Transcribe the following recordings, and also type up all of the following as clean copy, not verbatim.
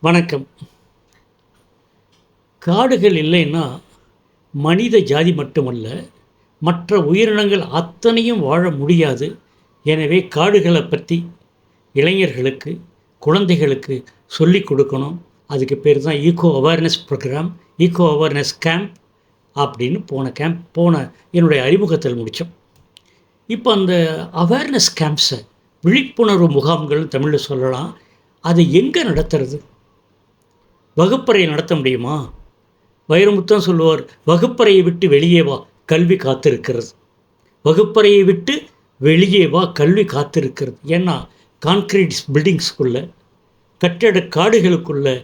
வணக்கம். காடுகள் இல்லைன்னா மனித ஜாதி மட்டுமல்ல, மற்ற உயிரினங்கள் அத்தனையும் வாழ முடியாது. எனவே காடுகளை பற்றி இளைஞர்களுக்கு, குழந்தைகளுக்கு சொல்லிக் கொடுக்கணும். அதுக்கு பேர் தான் ego awareness programme, ego awareness camp அப்படின்னு போன என்னுடைய அறிமுகத்தில் முடித்தோம். இப்போ அந்த அவேர்னஸ் கேம்ப்ஸை, விழிப்புணர்வு முகாம்கள்னு தமிழில் சொல்லலாம். அதை எங்கே நடத்துறது? வகுப்பறை நடத்த முடியுமா? வைரமுத்தும் சொல்லுவார், வகுப்பறையை விட்டு வெளியே வா, கல்வி காத்திருக்கிறது. வகுப்பறையை விட்டு வெளியே வா, கல்வி காத்திருக்கிறது. ஏன்னா கான்கிரீட் பில்டிங்ஸ்குள்ளே, கட்டட காடுகளுக்குள்ள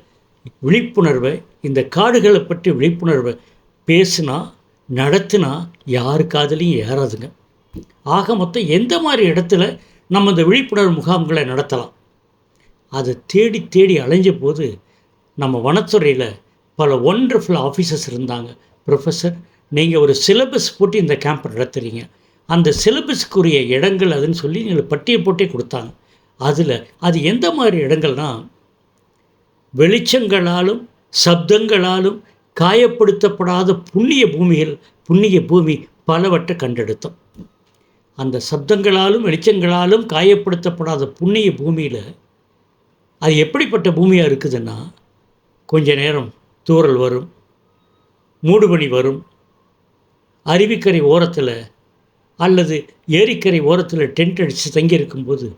விழிப்புணர்வை, இந்த காடுகளை பற்றி விழிப்புணர்வை பேசுனா, நடத்தினா யாரு காதுலையும் ஏறாதுங்க. ஆக மொத்தம் எந்த மாதிரி இடத்துல நம்ம இந்த விழிப்புணர்வு முகாம்களை நடத்தலாம்? அதை தேடி தேடி அலைஞ்ச போது நம்ம வனத்துறையில் பல ஒண்டர்ஃபுல் ஆஃபீஸர்ஸ் இருந்தாங்க. ப்ரொஃபஸர், நீங்கள் ஒரு சிலபஸ் போட்டு இந்த கேம்ப் நடத்துகிறீங்க, அந்த சிலபஸ்க்குரிய இடங்கள் அதுன்னு சொல்லி நீங்கள் பட்டியல் போட்டே கொடுத்தாங்க. அது எந்த மாதிரி இடங்கள்னால், வெளிச்சங்களாலும் சப்தங்களாலும் காயப்படுத்தப்படாத புண்ணிய பூமி பலவற்றை கண்டெடுத்தோம். அந்த சப்தங்களாலும் வெளிச்சங்களாலும் காயப்படுத்தப்படாத புண்ணிய பூமியில் அது எப்படிப்பட்ட பூமியாக இருக்குதுன்னா, கொஞ்ச நேரம் தூறல் வரும், மூடுபனி வரும், அருவிக்கரை ஓரத்தில் அல்லது ஏரிக்கரை ஓரத்தில் டென்ட் அடித்து தங்கியிருக்கும்போது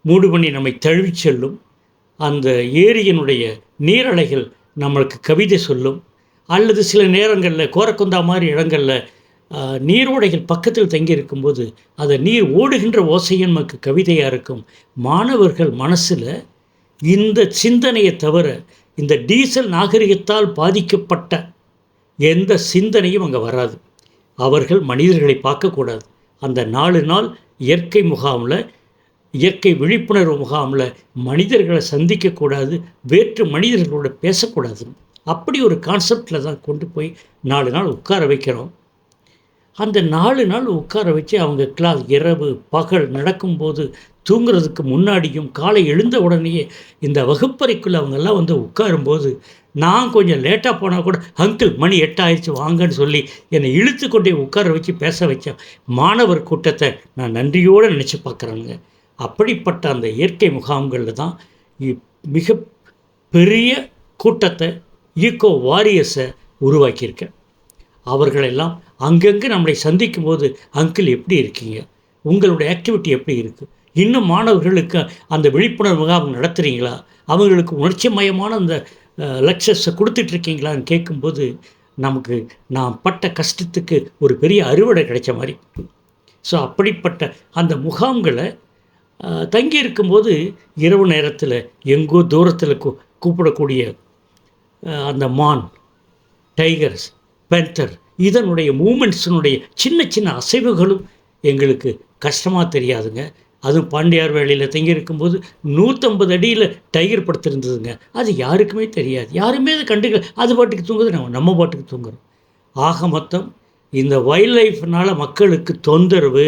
மூடுபனி நம்மை தழுவி செல்லும். அந்த ஏரியினுடைய நீரலைகள் நம்மளுக்கு கவிதை சொல்லும். அல்லது சில நேரங்களில் கோரக்குந்தா மாதிரி இடங்களில் நீரோடைகள் பக்கத்தில் தங்கியிருக்கும்போது அந்த நீர் ஓடுகின்ற ஓசையும் நமக்கு கவிதையாக இருக்கும். மாணவர்கள் மனசில் இந்த சிந்தனையை தவிர, இந்த டீசல் நாகரிகத்தால் பாதிக்கப்பட்ட எந்த சிந்தனையும் அங்கே வராது. அவர்கள் மனிதர்களை பார்க்கக்கூடாது. அந்த 4 நாள் இயற்கை முகாமில், இயற்கை விழிப்புணர்வு முகாமில் மனிதர்களை சந்திக்கக்கூடாது, வேற்று மனிதர்களோட பேசக்கூடாது. அப்படி ஒரு கான்செப்டில் தான் கொண்டு போய் 4 நாள் உட்கார வைக்கிறோம். அந்த 4 நாள் உட்கார வச்சு அவங்க கிளாஸ் இரவு பகல் நடக்கும்போது, தூங்குறதுக்கு முன்னாடியும், காலை எழுந்த உடனேயே இந்த வகுப்பறைக்குள்ளே அவங்கெல்லாம் வந்து உட்காரும்போது, நான் கொஞ்சம் லேட்டாக போனால் கூட, அங்கிள் மணி 8 ஆயிடுச்சு வாங்கன்னு சொல்லி என்னை இழுத்து கொண்டே உட்கார வச்சு பேச வச்ச மாணவர் கூட்டத்தை நான் நன்றியோடு நினச்சி பார்க்குறேங்க. அப்படிப்பட்ட அந்த இயற்கை முகாம்களில் தான் மிக பெரிய கூட்டத்தை, ஈகோ வாரியர்ஸை உருவாக்கியிருக்கேன். அவர்களெல்லாம் அங்கங்கே நம்மளை சந்திக்கும் போது, அங்கிள் எப்படி இருக்கீங்க, உங்களுடைய ஆக்டிவிட்டி எப்படி இருக்குது, இன்னும் மாணவர்களுக்கு அந்த விழிப்புணர்வு முகாம் நடத்துகிறீங்களா, அவங்களுக்கு உணர்ச்சிமயமான அந்த லெக்சர்ஸை கொடுத்துட்ருக்கீங்களான்னு கேட்கும்போது, நமக்கு நான் பட்ட கஷ்டத்துக்கு ஒரு பெரிய அறுவடை கிடைச்ச மாதிரி. ஸோ அப்படிப்பட்ட அந்த முகாம்களை தங்கி இருக்கும்போது, இரவு நேரத்தில் எங்கோ தூரத்தில் கூப்பிடக்கூடிய அந்த மான், டைகர்ஸ், பென்தர், இதனுடைய மூமெண்ட்ஸினுடைய சின்ன சின்ன அசைவுகளும் எங்களுக்கு கஷ்டமாக தெரியாதுங்க. அதுவும் பாண்டியார் வேளையில் தங்கியிருக்கும்போது 150 அடியில் டைகர் படுத்திருந்ததுங்க. அது யாருக்குமே தெரியாது, யாருமே அதை கண்டுக்கல. அது பாட்டுக்கு தூங்குது, நம்ம பாட்டுக்கு தூங்குறோம். ஆக மொத்தம் இந்த வைல்ட் லைஃப்னால் மக்களுக்கு தொந்தரவு,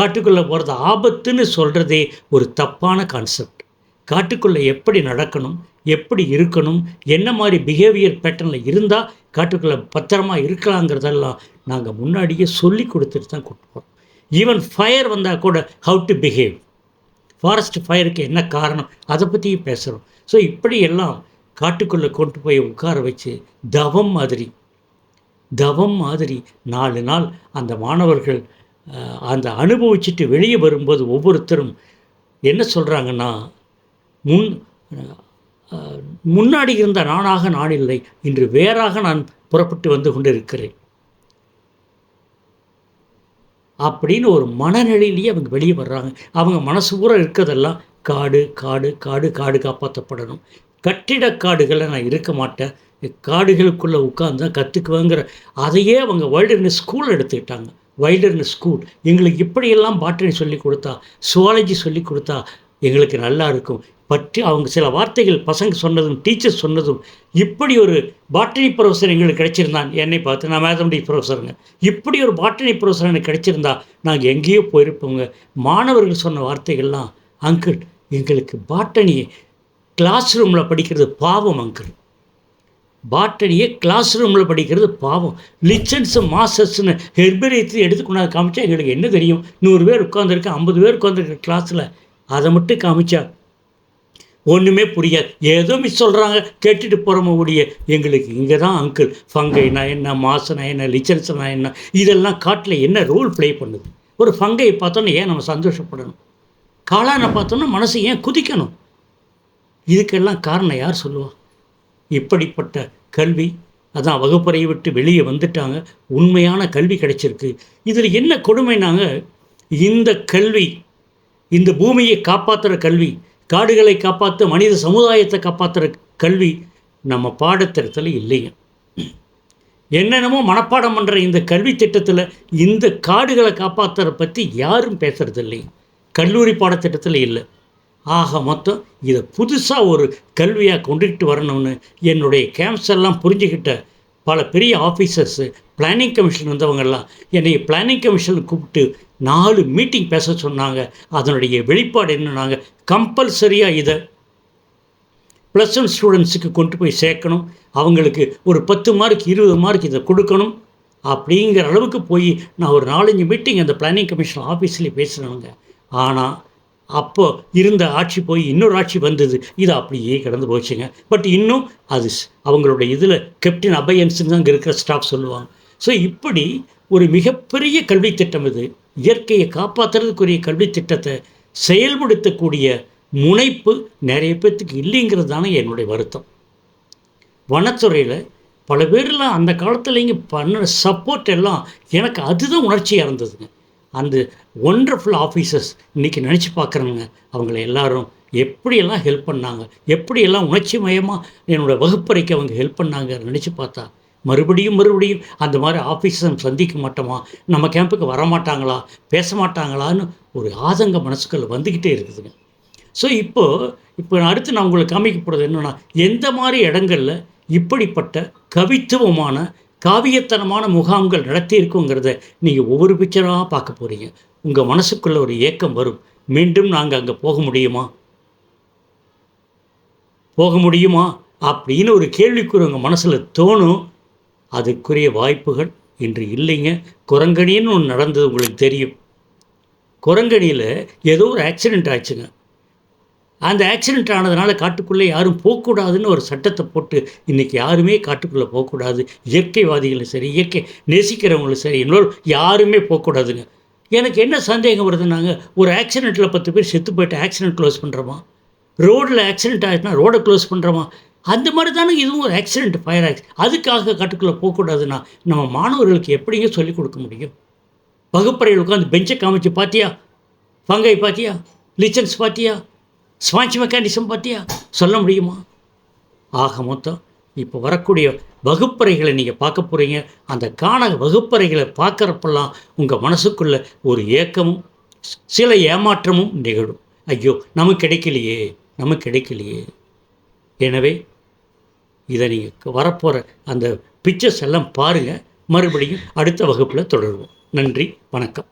காட்டுக்குள்ளே போகிறது ஆபத்துன்னு சொல்கிறதே ஒரு தப்பான கான்செப்ட். காட்டுக்குள்ளே எப்படி நடக்கணும், எப்படி இருக்கணும், என்ன மாதிரி பிஹேவியர் பேட்டர்னில் இருந்தால் காட்டுக்குள்ளே பத்திரமாக இருக்கலாங்கிறதெல்லாம் நாங்கள் முன்னாடியே சொல்லி கொடுத்துட்டு தான் கூப்பிட்டு போகிறோம். ஈவன் ஃபயர் வந்தால் கூட ஹவு டு பிஹேவ், ஃபாரஸ்ட் ஃபயருக்கு என்ன காரணம், அதை பற்றியும் பேசுகிறோம். ஸோ இப்படியெல்லாம் காட்டுக்குள்ளே கொண்டு போய் உட்கார வச்சு தவம் மாதிரி 4 நாள் அந்த மாணவர்கள் அந்த அனுபவிச்சுட்டு வெளியே வரும்போது ஒவ்வொருத்தரும் என்ன சொல்கிறாங்கன்னா, முன்னாடி இருந்த நானாக நான் இல்லை, இன்று வேறாக நான் புறப்பட்டு வந்து கொண்டு இருக்கிறேன் அப்படின்னு ஒரு மனநிலையிலேயே அவங்க வெளியே வர்றாங்க. அவங்க மனசு பூரா இருக்கிறதெல்லாம் காடு காடு காடு காடு காப்பாற்றப்படணும், கட்டிட காடுகளை நான் இருக்க மாட்டேன், காடுகளுக்குள்ளே உட்கார்ந்தா கற்றுக்குவேங்கிற அதையே அவங்க வைல்டர்னஸ் ஸ்கூல் எடுத்துக்கிட்டாங்க. வைல்டர்னஸ் ஸ்கூல் எங்களுக்கு இப்படியெல்லாம் பாட்டனி சொல்லி கொடுத்தா, சுவாலஜி சொல்லி கொடுத்தா எங்களுக்கு நல்லா இருக்கும் பற்றி அவங்க சில வார்த்தைகள் பசங்க சொன்னதும், டீச்சர்ஸ் சொன்னதும், இப்படி ஒரு பாட்டனி ப்ரொஃபஸர் எங்களுக்கு கிடைச்சிருந்தான், என்னை பார்த்து, நான் மேத்தமெட்டிக்ஸ் ப்ரொஃபஸருங்க, இப்படி ஒரு பாட்டனி ப்ரொஃபஸர் எனக்கு கிடைச்சிருந்தா நாங்கள் எங்கேயோ போயிருப்போங்க. மாணவர்கள் சொன்ன வார்த்தைகள்லாம், அங்கிள் எங்களுக்கு பாட்டனி கிளாஸ் ரூமில் படிக்கிறது பாவம் அங்கிள். பாட்டனியை கிளாஸ் ரூமில் படிக்கிறது பாவம். லிச்சன்ஸு மாஸ்டர்ஸ்னு ஹெர்பரியத்தை எடுத்துக்கொண்டாந்து காமிச்சா எங்களுக்கு என்ன தெரியும்? 100 பேர் உட்காந்துருக்கேன், 50 பேர் உட்காந்துருக்க கிளாஸில் அதை மட்டும் காமிச்சா ஒன்றுமே புரியாது. ஏதோ மிஸ் சொல்கிறாங்க, கேட்டுட்டு போகிறோம ஒழிய எங்களுக்கு இங்கே தான் அங்கிள் ஃபங்கைனா என்ன, மாசனா என்ன, லிச்சன்ஸ்னா என்ன, இதெல்லாம் காட்டில் என்ன ரோல் ப்ளே பண்ணுது? ஒரு ஃபங்கையை பார்த்தோன்னா ஏன் நம்ம சந்தோஷப்படணும்? காளானை பார்த்தோன்னா மனசு ஏன் குதிக்கணும்? இதுக்கெல்லாம் காரணம் யார் சொல்லுவா? இப்படிப்பட்ட கல்வி, அதான் வகுப்பறையை விட்டு வெளியே வந்துட்டாங்க, உண்மையான கல்வி கிடைச்சிருக்கு. இதில் என்ன கொடுமைனாங்க, இந்த கல்வி, இந்த பூமியை காப்பாற்றுற கல்வி, காடுகளை காப்பாற்ற, மனித சமுதாயத்தை காப்பாற்றுற கல்வி நம்ம பாடத்திட்டத்தில் இல்லைங்க. என்னென்னமோ மனப்பாடம் பண்ணுற இந்த கல்வி திட்டத்தில் இந்த காடுகளை காப்பாற்றுற பற்றி யாரும் பேசுகிறது இல்லைங்க. கல்லூரி பாடத்திட்டத்தில் இல்லை. ஆக மொத்தம் இதை புதுசாக ஒரு கல்வியாக கொண்டுகிட்டு வரணும்னு என்னுடைய கேம்ப்ஸ் எல்லாம் புரிஞ்சுக்கிட்ட பல பெரிய ஆஃபீஸர்ஸு, பிளானிங் கமிஷன் வந்தவங்கெல்லாம் என்னை பிளானிங் கமிஷன் கூப்பிட்டு 4 மீட்டிங் பேச சொன்னாங்க. அதனுடைய வெளிப்பாடு என்னன்னாங்க, கம்பல்சரியாக இதை +1 ஸ்டூடெண்ட்ஸுக்கு கொண்டு போய் சேர்க்கணும், அவங்களுக்கு ஒரு 10 மார்க் 20 மார்க் இதை கொடுக்கணும் அப்படிங்கிற அளவுக்கு போய் நான் ஒரு 4-5 மீட்டிங் அந்த பிளானிங் கமிஷன் ஆஃபீஸ்லேயே பேசுகிறேங்க. ஆனால் அப்போ இருந்த ஆட்சி போய் இன்னொரு ஆட்சி வந்தது, இது அப்படியே கடந்து போச்சுங்க. பட் இன்னும் அது அவங்களுடைய இதில் கேப்டன் அபயன்ஸுன்னு தான் இருக்கிற ஸ்டாஃப் சொல்லுவாங்க. ஸோ இப்படி ஒரு மிகப்பெரிய கல்வி திட்டம் இது. இயற்கையை காப்பாற்றுறதுக்குரிய கல்வி திட்டத்தை செயல்படுத்தக்கூடிய முனைப்பு நிறைய பேர்த்துக்கு இல்லைங்கிறது தானே என்னுடைய வருத்தம். வனத்துறையில் பல பேர்லாம் அந்த காலத்தில் இங்கே பண்ண சப்போர்ட் எல்லாம் எனக்கு அதுதான் உணர்ச்சியாக இருந்ததுங்க. அந்த ஒண்டர்ஃபுல் ஆஃபீஸர்ஸ் இன்றைக்கி நினச்சி பார்க்குறவங்க, அவங்கள எல்லாரும் எப்படியெல்லாம் ஹெல்ப் பண்ணாங்க, எப்படியெல்லாம் உணர்ச்சி மயமாக என்னோடய வகுப்பறைக்கு அவங்க ஹெல்ப் பண்ணாங்க நினச்சி பார்த்தா மறுபடியும் அந்த மாதிரி ஆஃபீஸரை சந்திக்க மாட்டோமா, நம்ம கேம்புக்கு வரமாட்டாங்களா, பேச மாட்டாங்களான்னு ஒரு ஆதங்க மனசுக்குள்ள வந்துக்கிட்டே இருக்குதுங்க. ஸோ இப்போ அடுத்து நான் உங்களுக்கு காமிக்க போகிறது என்னென்னா, எந்த மாதிரி இடங்களில் இப்படிப்பட்ட கவித்துவமான காவியத்தனமான முகாம்கள் நடத்தியிருக்குங்கிறத நீங்கள் ஒவ்வொரு பிக்சராக பார்க்க போகிறீங்க. உங்கள் மனசுக்குள்ளே ஒரு ஏக்கம் வரும், மீண்டும் நாங்கள் அங்கே போக முடியுமா அப்படின்னு ஒரு கேள்விக்குறி உங்கள் மனசில் தோணும். அதுக்குரிய வாய்ப்புகள் இன்று இல்லைங்க. குரங்கணின்னு ஒன்று நடந்தது உங்களுக்கு தெரியும். குரங்கணியில் ஏதோ ஒரு ஆக்சிடெண்ட் ஆச்சுங்க. அந்த ஆக்சிடெண்ட் ஆனதுனால காட்டுக்குள்ளே யாரும் போகக்கூடாதுன்னு ஒரு சட்டத்தை போட்டு இன்றைக்கி யாருமே காட்டுக்குள்ளே போகக்கூடாது. இயற்கைவாதிகளும் சரி, இயற்கை நேசிக்கிறவங்களும் சரி, இன்னொரு யாருமே போகக்கூடாதுங்க. எனக்கு என்ன சந்தேகம் வருதுன்னாங்க, ஒரு ஆக்சிடெண்ட்டில் 10 பேர் செத்து போய்ட்டு ஆக்சிடெண்ட் க்ளோஸ் பண்ணுறோமா? ரோடில் ஆக்சிடெண்ட் ஆகிட்டுனா ரோடை க்ளோஸ் பண்ணுறோமா? அந்த மாதிரி தானே இதுவும் ஒரு ஆக்சிடெண்ட், ஃபயர் ஆக்சிடெண்ட். அதுக்காக காட்டுக்குள்ளே போகக்கூடாதுன்னா நம்ம மாணவர்களுக்கு எப்படிங்க சொல்லிக் கொடுக்க முடியும்? வகுப்பறையில் உட்காந்து பெஞ்சை காமிச்சு பார்த்தியா, ஃபங்கை பார்த்தியா, லிச்சன்ஸ் பார்த்தியா, ஸ்பாஞ்ச் மெக்கானிசம் பார்த்தியா, சொல்ல முடியுமா? ஆக மொத்தம் இப்போ வரக்கூடிய வகுப்பறைகளை நீங்கள் பார்க்க போகிறீங்க. அந்த வகுப்பறைகளை பார்க்குறப்பெல்லாம் உங்கள் மனசுக்குள்ளே ஒரு ஏக்கமும் சில ஏமாற்றமும் நிகழும். ஐயோ நமக்கு கிடைக்கலையே. எனவே இதை நீங்கள் வரப்போகிற அந்த பிக்சர்ஸ் எல்லாம் பாருங்கள். மறுபடியும் அடுத்த வகுப்பில் தொடருவோம். நன்றி, வணக்கம்.